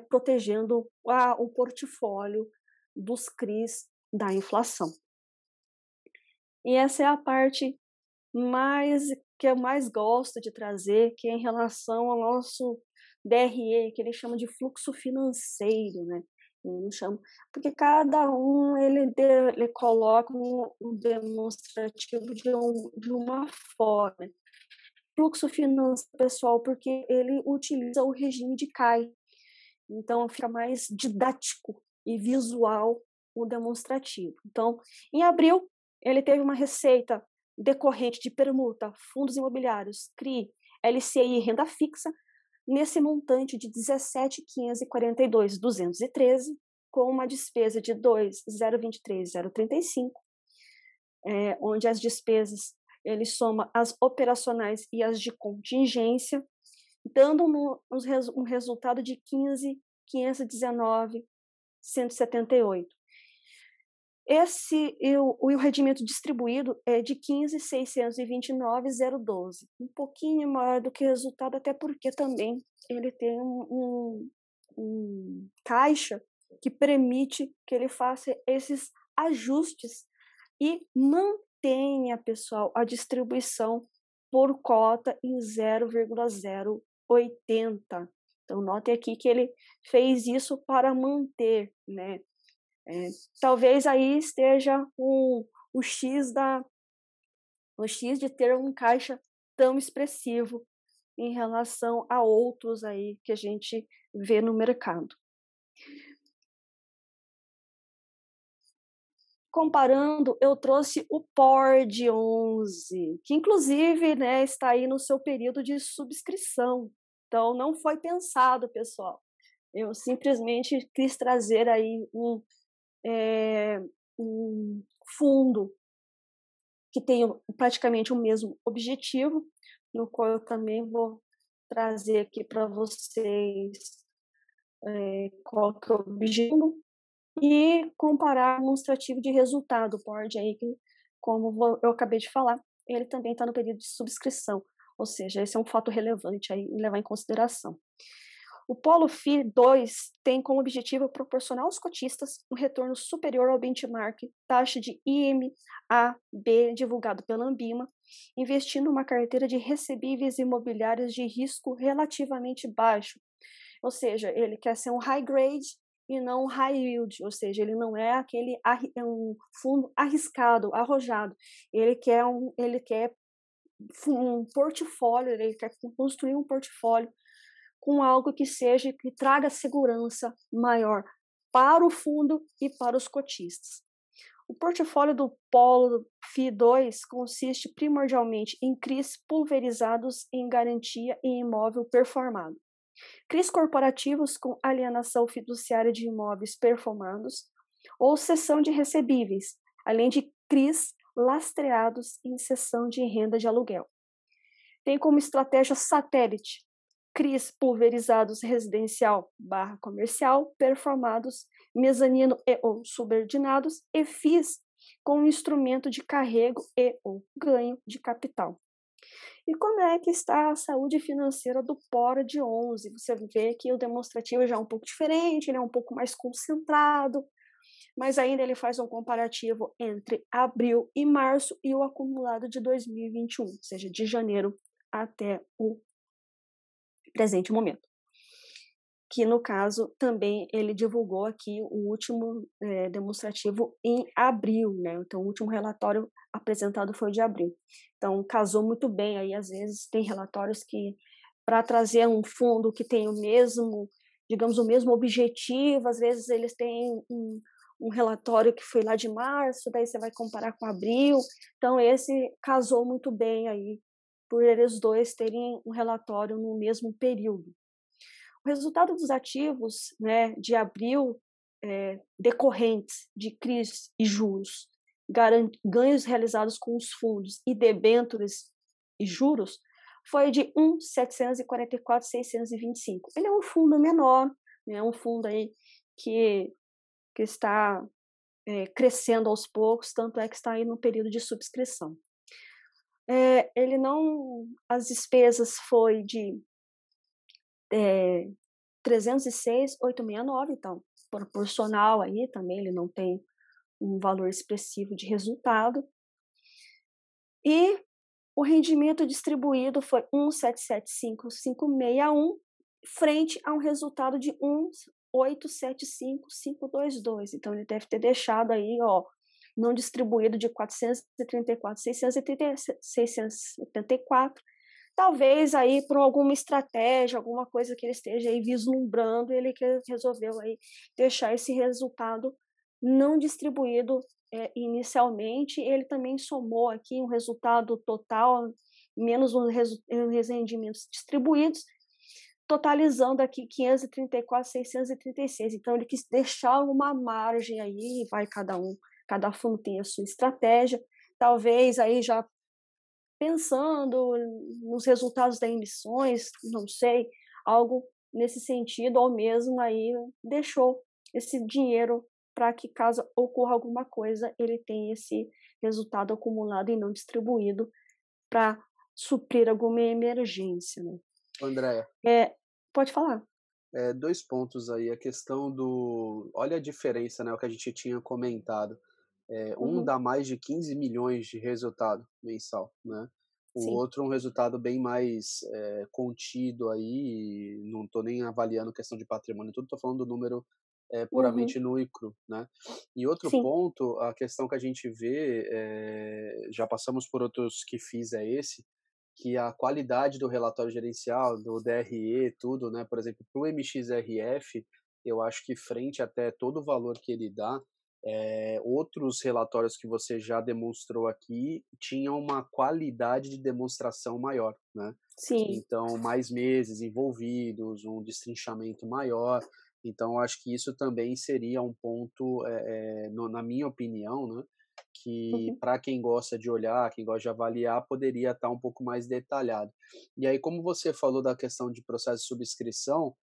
protegendo o portfólio dos CRIs da inflação. E essa é a parte que eu mais gosto de trazer, que é em relação ao nosso DRE, que ele chama de fluxo financeiro, né? Ele não chama, porque cada um ele coloca um demonstrativo de uma forma. Fluxo financeiro, pessoal, porque ele utiliza o regime de CAI. Então, fica mais didático e visual o demonstrativo. Então, em abril, ele teve uma receita decorrente de permuta, fundos imobiliários, CRI, LCI e renda fixa, nesse montante de 17.542.213, com uma despesa de 2.023.035, onde as despesas ele soma as operacionais e as de contingência, dando um resultado de 15.519.178. O rendimento distribuído é de 15.629.012, um pouquinho maior do que o resultado, até porque também ele tem um caixa que permite que ele faça esses ajustes e mantenha, pessoal, a distribuição por cota em 0,080. Então, note aqui que ele fez isso para manter, né? Talvez aí esteja o X de ter um caixa tão expressivo em relação a outros aí que a gente vê no mercado. Comparando, eu trouxe o POR 11, que inclusive, né, está aí no seu período de subscrição. Então, não foi pensado, pessoal. Eu simplesmente quis trazer aí um fundo que tem praticamente o mesmo objetivo, no qual eu também vou trazer aqui para vocês qual que é o objetivo, e comparar o demonstrativo de resultado, o PORD aí, que, como eu acabei de falar, ele também está no período de subscrição, ou seja, esse é um fato relevante aí levar em consideração. O Polo FI 2 tem como objetivo proporcionar aos cotistas um retorno superior ao benchmark taxa de IMAB divulgado pela Ambima, investindo uma carteira de recebíveis imobiliários de risco relativamente baixo. Ou seja, ele quer ser um high grade e não um high yield, ou seja, ele não é um fundo arriscado, arrojado. Ele quer um portfólio, ele quer construir um portfólio com algo que traga segurança maior para o fundo e para os cotistas. O portfólio do Polo FI 2 consiste primordialmente em CRIs pulverizados em garantia e imóvel performado, CRIs corporativos com alienação fiduciária de imóveis performados ou cessão de recebíveis, além de CRIs lastreados em cessão de renda de aluguel. Tem como estratégia satélite CRIs pulverizados residencial / comercial, performados, mezanino e ou subordinados, e FIIs com instrumento de carrego e ou ganho de capital. E como é que está a saúde financeira do POR de 11? Você vê que o demonstrativo já é um pouco diferente, ele é um pouco mais concentrado, mas ainda ele faz um comparativo entre abril e março e o acumulado de 2021, ou seja, de janeiro até o presente momento. Que, no caso, também ele divulgou aqui o último demonstrativo em abril, né? Então, o último relatório apresentado foi de abril. Então, casou muito bem aí, às vezes, tem relatórios que, para trazer um fundo que tem o mesmo, digamos, o mesmo objetivo, às vezes eles têm um relatório que foi lá de março, daí você vai comparar com abril. Então, esse casou muito bem aí, por eles dois terem um relatório no mesmo período. O resultado dos ativos, né, de abril, decorrentes de CRIs e juros, ganhos realizados com os fundos e debêntures e juros, foi de 1.744.625. Ele é um fundo menor, né, um fundo aí que está crescendo aos poucos, tanto é que está aí no período de subscrição. Ele não, as despesas foi de 306.869, então proporcional aí também, ele não tem um valor expressivo de resultado. E o rendimento distribuído foi 1,775.561, frente a um resultado de 1,875.522. Então ele deve ter deixado aí, ó, não distribuído de 434.674, talvez aí por alguma estratégia, alguma coisa que ele esteja aí vislumbrando, ele que resolveu aí deixar esse resultado não distribuído inicialmente. Ele também somou aqui um resultado total menos os rendimentos distribuídos, totalizando aqui 534.636. Então ele quis deixar uma margem aí, vai cada fundo tem a sua estratégia, talvez aí já pensando nos resultados das emissões, não sei, algo nesse sentido, ou mesmo aí deixou esse dinheiro para que caso ocorra alguma coisa, ele tenha esse resultado acumulado e não distribuído para suprir alguma emergência, né. Andréia, Pode falar. 2 pontos aí, a questão do olha a diferença, né, o que a gente tinha comentado, um Uhum, dá mais de 15 milhões de resultado mensal, né, o sim. outro um resultado bem mais, contido aí, não estou nem avaliando questão de patrimônio tudo, estou falando do número, Uhum, puramente nu e cru, né. E outro sim. ponto, a questão que a gente vê, já passamos por outros que FIIs é esse, que a qualidade do relatório gerencial, do DRE, tudo, né, por exemplo, para o MXRF, eu acho que frente até todo o valor que ele dá, outros relatórios que você já demonstrou aqui tinham uma qualidade de demonstração maior, né. Sim. Então, mais meses envolvidos, um destrinchamento maior. Então, acho que isso também seria um ponto, na minha opinião, né, que Uhum, para quem gosta de olhar, quem gosta de avaliar, poderia estar um pouco mais detalhado. E aí, como você falou da questão de processo de subscrição,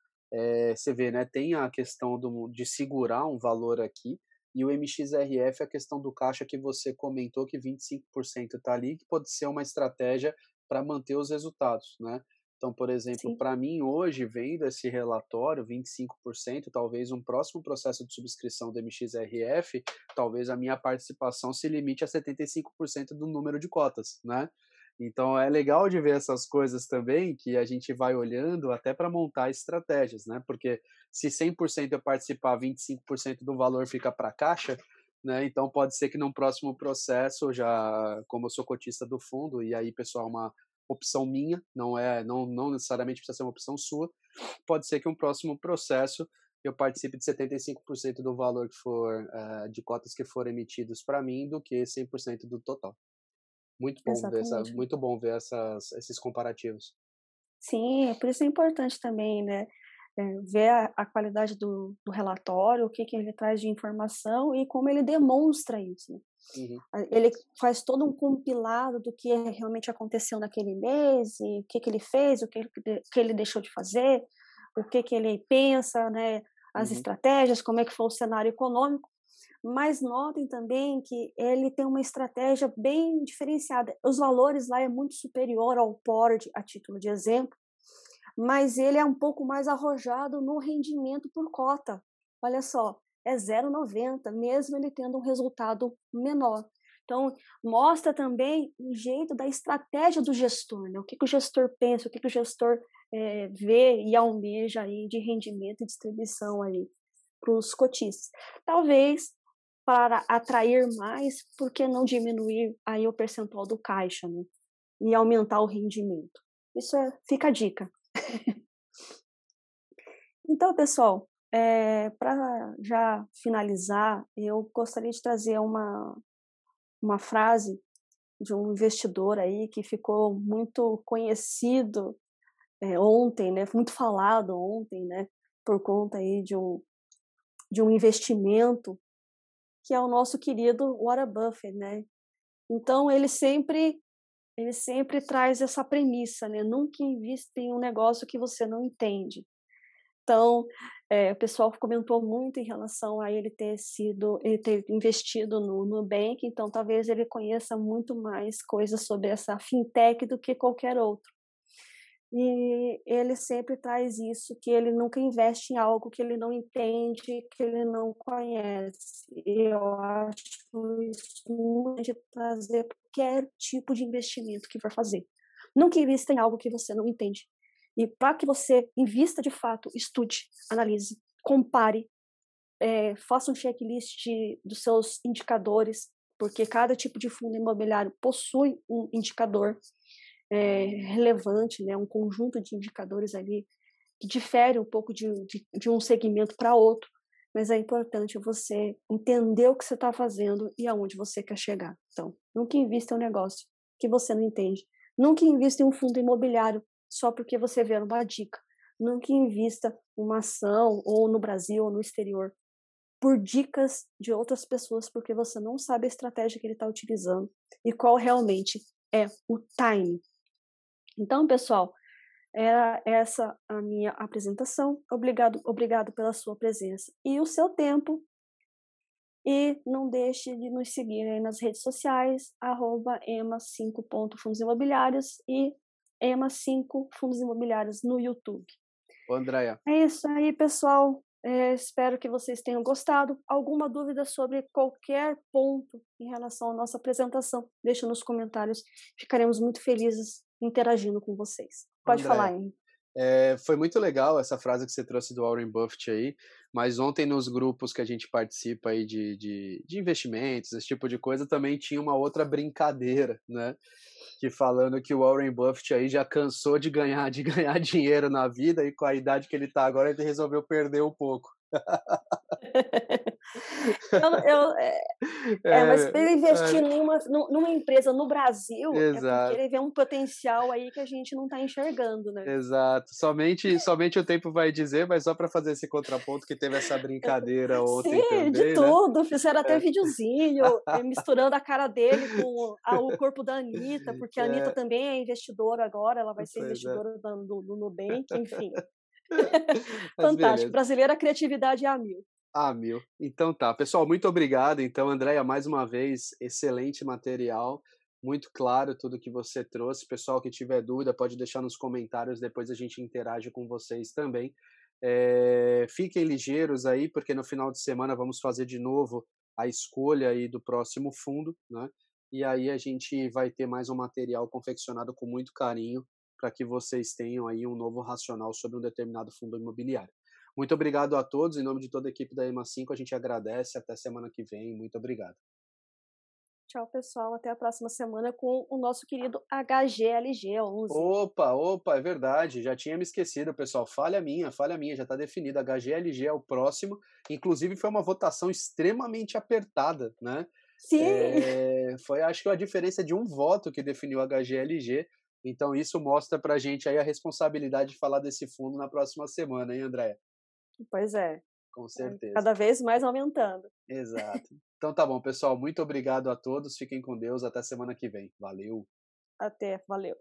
você vê, né, tem a questão de segurar um valor aqui, e o MXRF, a questão do caixa que você comentou, que 25% está ali, que pode ser uma estratégia para manter os resultados, né. Então, por exemplo, sim. para mim hoje, vendo esse relatório, 25%, talvez um próximo processo de subscrição do MXRF, talvez a minha participação se limite a 75% do número de cotas, né. Então é legal de ver essas coisas também, que a gente vai olhando até para montar estratégias, né, porque se 100% eu participar, 25% do valor fica para a caixa, né, então pode ser que num próximo processo, já como eu sou cotista do fundo, e aí pessoal, uma opção minha, não necessariamente precisa ser uma opção sua, pode ser que um próximo processo eu participe de 75% do valor que for, de cotas que forem emitidos para mim, do que 100% do total. Exatamente. Muito bom ver esses comparativos. Sim, por isso é importante também, né, ver a qualidade do relatório, o que que ele traz de informação e como ele demonstra isso, né. Uhum. Ele faz todo um compilado do que realmente aconteceu naquele mês e o que que ele fez, o que ele deixou de fazer, o que que ele pensa, né, as Uhum. estratégias, como é que foi o cenário econômico, mas notem também que ele tem uma estratégia bem diferenciada. Os valores lá é muito superior ao Pord, a título de exemplo, mas ele é um pouco mais arrojado no rendimento por cota. Olha só, é 0,90, mesmo ele tendo um resultado menor. Então, mostra também o jeito da estratégia do gestor, né? O que que o gestor pensa, o que que o gestor vê e almeja aí de rendimento e distribuição aí para os cotistas. Talvez para atrair mais, por que não diminuir aí o percentual do caixa, né? E aumentar o rendimento. Isso fica a dica. Então, pessoal, para já finalizar, eu gostaria de trazer uma frase de um investidor aí que ficou muito conhecido ontem, né, muito falado ontem, né, por conta aí de um investimento, que é o nosso querido Warren Buffett, né. Então ele sempre traz essa premissa, né, nunca invista em um negócio que você não entende. Então, O pessoal comentou muito em relação a ele ter investido no Nubank, então talvez ele conheça muito mais coisas sobre essa fintech do que qualquer outro. E ele sempre traz isso, que ele nunca investe em algo que ele não entende, que ele não conhece. E eu acho isso muito de trazer qualquer tipo de investimento que for fazer. Nunca invista em algo que você não entende. E para que você invista de fato, estude, analise, compare, faça um checklist dos seus indicadores, porque cada tipo de fundo imobiliário possui um indicador relevante, né, um conjunto de indicadores ali que difere um pouco de um segmento para outro, mas é importante você entender o que você está fazendo e aonde você quer chegar. Então, nunca invista em um negócio que você não entende. Nunca invista em um fundo imobiliário só porque você vê uma dica. Nunca invista uma ação, ou no Brasil, ou no exterior, por dicas de outras pessoas, porque você não sabe a estratégia que ele está utilizando e qual realmente é o time. Então, pessoal, era essa a minha apresentação. Obrigado pela sua presença e o seu tempo. E não deixe de nos seguir aí nas redes sociais, @ema5.fundos imobiliários e ema5 fundos imobiliários no YouTube. Ô, Andréia. É isso aí, pessoal. Espero que vocês tenham gostado. Alguma dúvida sobre qualquer ponto em relação à nossa apresentação, deixa nos comentários. Ficaremos muito felizes interagindo com vocês. Pode falar, Andréia, hein? foi muito legal essa frase que você trouxe do Warren Buffett aí, mas ontem nos grupos que a gente participa aí de investimentos, esse tipo de coisa, também tinha uma outra brincadeira, né? Que falando que o Warren Buffett aí já cansou de ganhar dinheiro na vida e com a idade que ele está agora, ele resolveu perder um pouco. Eu, eu, mas para É, ele investir numa empresa no Brasil, é porque exato. ele vê um potencial aí que a gente não está enxergando, né? Exato. Somente o tempo vai dizer, mas só para fazer esse contraponto que teve essa brincadeira ontem Sim, de também, né. tudo. Fizeram até É, videozinho, misturando a cara dele com o corpo da Anitta, porque a Anitta é, também é investidora agora, ela vai ser pois é. investidora do Nubank, enfim. Mas Fantástico. beleza. Brasileira, a criatividade é a mil. Ah, 1000. Então tá. Pessoal, muito obrigado. Então, Andréia, mais uma vez, excelente material, muito claro tudo que você trouxe. Pessoal que tiver dúvida, pode deixar nos comentários, depois a gente interage com vocês também. Fiquem ligeiros aí, porque no final de semana vamos fazer de novo a escolha aí do próximo fundo, né? E aí a gente vai ter mais um material confeccionado com muito carinho para que vocês tenham aí um novo racional sobre um determinado fundo imobiliário. Muito obrigado a todos, em nome de toda a equipe da EMA5, a gente agradece, até semana que vem, muito obrigado. Tchau, pessoal. Até a próxima semana com o nosso querido HGLG11. Opa, opa, é verdade, já tinha me esquecido, pessoal, falha minha, já está definido, HGLG é o próximo, inclusive foi uma votação extremamente apertada, né, Sim, foi acho que a diferença de um voto que definiu o HGLG, então isso mostra pra gente aí a responsabilidade de falar desse fundo na próxima semana, hein, Andréia? pois é. Com certeza. Cada vez mais aumentando. Exato. Então tá bom, pessoal. Muito obrigado a todos. Fiquem com Deus. Até semana que vem. Valeu. Até, valeu.